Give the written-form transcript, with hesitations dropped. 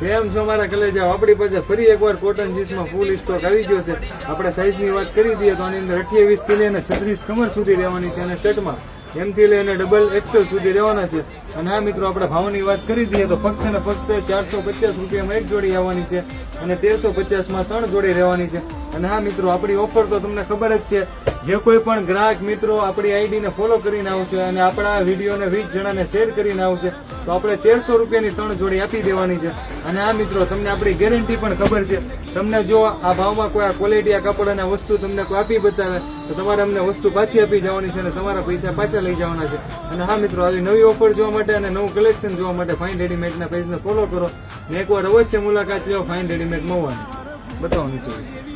કેમ છો મારા કલેજા? આપણી પાસે ફરી એકવાર કોટન જીન્સમાં ફૂલ સ્ટોક આવી ગયો છે. આપણે સાઈઝની વાત કરી દઈએ તો આની અંદર 28 થી લઈને 36 કમર સુધી રહેવાની છે અને શર્ટમાં M થી લઈને ડબલ XL સુધી રહેવાના છે. અને હા મિત્રો, આપણે ભાવની વાત કરી દઈએ તો ફક્ત ને ફક્ત 450 રૂપિયામાં એક જોડી આવવાની છે અને 1350માં 3 જોડી રહેવાની છે. અને હા મિત્રો, આપણી ઓફર તો તમને ખબર જ છે. જે કોઈ પણ ગ્રાહક મિત્રો આપણી આઈડીને ફોલો કરીને આવશે અને આપણા વિડીયોને 20 જણાને શેર કરીને આવશે તો આપણે 1300 રૂપિયાની 3 જોડી આપી દેવાની છે. અને આ મિત્રો, તમને આપણી ગેરંટી પણ ખબર છે. તમને જો આ ભાવમાં કોઈ આ ક્વોલિટી, આ કાપડ અને વસ્તુ તમને કોઈ આપી બતાવે તો તમારે અમને વસ્તુ પાછી આપી જવાની છે અને તમારા પૈસા પાછા લઈ જવાના છે. અને હા મિત્રો, આવી નવી ઓફર જોવા માટે અને નવું કલેક્શન જોવા માટે ફાઇન રેડીમેડના પેજને ફોલો કરો ને એકવાર અવશ્ય મુલાકાત લો ફાઇન રેડીમેડ મહુવાની. બતાવો નીચે.